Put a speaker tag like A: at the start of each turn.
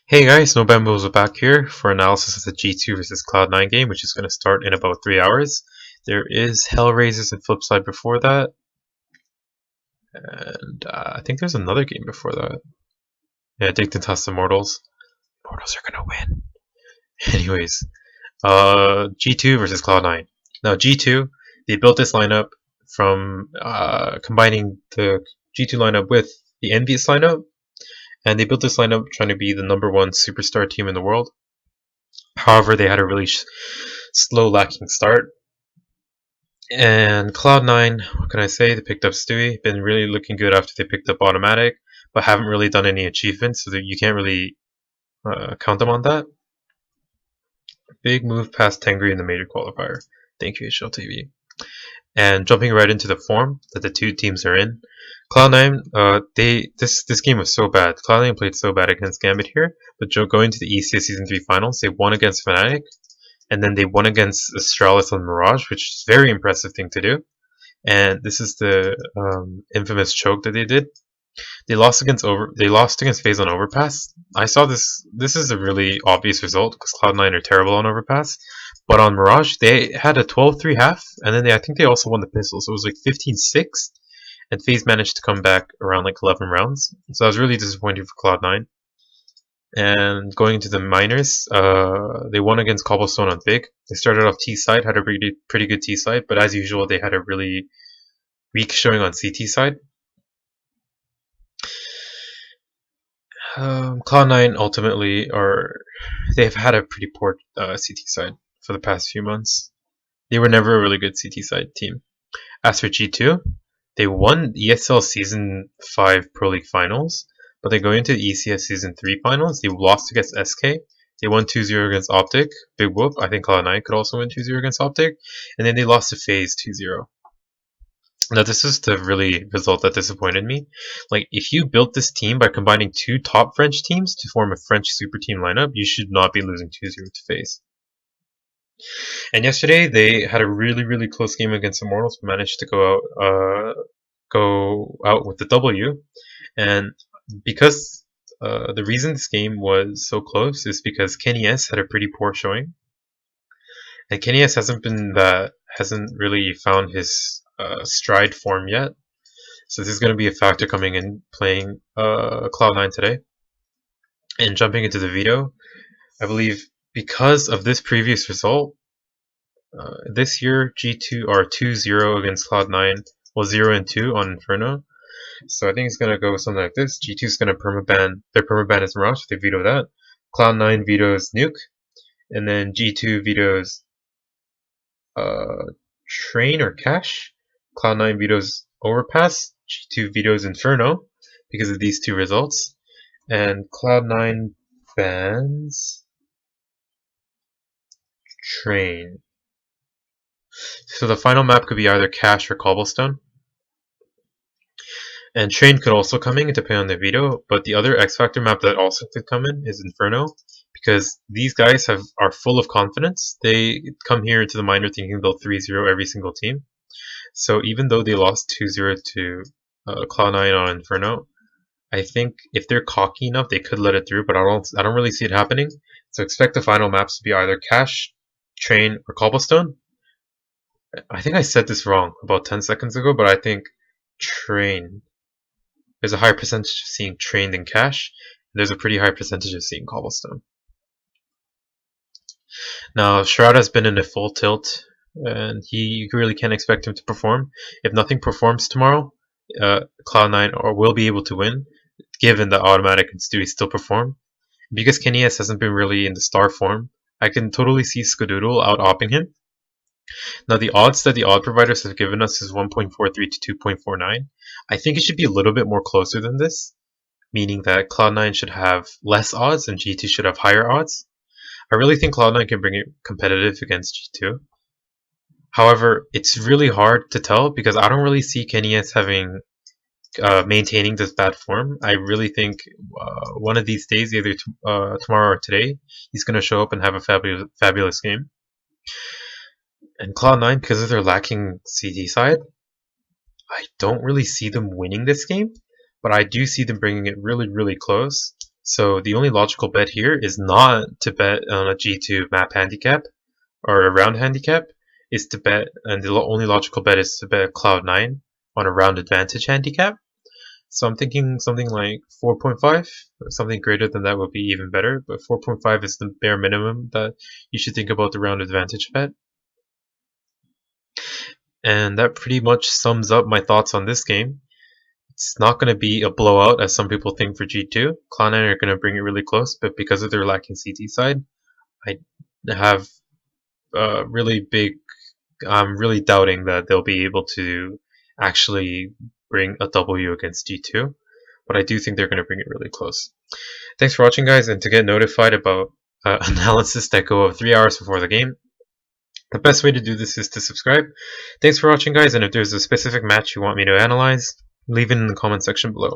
A: Hey guys, No Bambos are back here for analysis of the G2 versus Cloud9 game, which is going to start in about 3 hours. There is Hellraisers and Flipside before that, and I think there's another game before that. Yeah, Dignitas Immortals. Immortals are going to win. Anyways, G2 versus Cloud9. Now G2, they built this lineup from combining the G2 lineup with the Envious lineup, and they built this lineup trying to be the #1 superstar team in the world. However, they had a really slow, lacking start. And Cloud9, what can I say? They picked up Stewie. Been really looking good after they picked up Automatic, but haven't really done any achievements, so that you can't really count them on that. Big move past Tengri in the major qualifier. Thank you, HLTV. And jumping right into the form that the two teams are in, Cloud9, this game was so bad. Cloud9 played so bad against Gambit here, but going to the ECS Season 3 finals, they won against Fnatic, and then they won against Astralis and Mirage, which is a very impressive thing to do. And this is the infamous choke that they did. They lost against FaZe on Overpass. I saw this. This is a really obvious result because Cloud9 are terrible on Overpass. But on Mirage, they had a 12-3 half, and then I think they also won the pistol, so it was like 15-6. And FaZe managed to come back around like 11 rounds. So I was really disappointed for Cloud9. And going into the minors, they won against Cobblestone on Big. They started off T side, had a pretty good T side, but as usual, they had a really weak showing on CT side. Cloud9 ultimately they've had a pretty poor CT side for the past few months. They were never a really good CT side team. As for G2, they won ESL Season 5 Pro League Finals, but they go into the ECS Season 3 Finals. They lost against SK. They won 2-0 against Optic. Big whoop. I think Cloud9 could also win 2-0 against Optic. And then they lost to FaZe 2-0. Now, this is the really result that disappointed me. Like, if you built this team by combining two top French teams to form a French super team lineup, you should not be losing 2-0 to FaZe. And yesterday, they had a really close game against Immortals, managed to go out with the W. And because the reason this game was so close is because Kenny S had a pretty poor showing, and Kenny S hasn't really found his stride form yet. So this is going to be a factor coming in playing Cloud9 today. And jumping into the video, I believe because of this previous result, this year G2 are 2-0 against Cloud9, well 0-2 on Inferno. So I think it's gonna go something like this. G2 is gonna permaban. Their permaban is Mirage. They veto that. Cloud9 vetoes Nuke, and then G2 vetoes Train or Cash. Cloud9 vetoes Overpass. G2 vetoes Inferno because of these two results, and Cloud9 bans Train. So the final map could be either Cash or Cobblestone. And Train could also come in, depending on the veto, but the other X Factor map that also could come in is Inferno, because these guys are full of confidence. They come here into the minor thinking they'll 3-0 every single team. So even though they lost 2-0 to Cloud9 on Inferno, I think if they're cocky enough, they could let it through, but I don't really see it happening. So expect the final maps to be either Cash, Train, or Cobblestone. I think I said this wrong about 10 seconds ago, but I think Train. There's a higher percentage of seeing Train than Cash. And there's a pretty high percentage of seeing Cobblestone. Now, Shroud has been in a full tilt, and you really can't expect him to perform. If nothing performs tomorrow, Cloud9 will be able to win, given that Automatic and Stewie still perform. Because Kenny S hasn't been really in the star form, I can totally see Skadoodle out-opping him. Now the odds that the odd providers have given us is 1.43 to 2.49. I think it should be a little bit more closer than this, meaning that Cloud9 should have less odds and G2 should have higher odds. I really think Cloud9 can bring it competitive against G2. However, it's really hard to tell because I don't really see Kenny S maintaining this bad form. I really think one of these days, either tomorrow or today, he's going to show up and have a fabulous game. And Cloud9, because of their lacking CT side, I don't really see them winning this game, but I do see them bringing it really close. So the only logical bet here is not to bet on a G2 map handicap or a round handicap, is to bet, and the only logical bet is to bet Cloud9 on a round advantage handicap. So I'm thinking something like 4.5, something greater than that would be even better, but 4.5 is the bare minimum that you should think about the round advantage bet. And that pretty much sums up my thoughts on this game. It's not going to be a blowout as some people think for G2. Cloud9 are going to bring it really close, but because of their lacking CT side, I have really big. I'm really doubting that they'll be able to actually bring a W against G2, but I do think they're going to bring it really close. Thanks for watching, guys, and to get notified about analysis that go 3 hours before the game, the best way to do this is to subscribe. Thanks for watching, guys, and if there's a specific match you want me to analyze, leave it in the comment section below.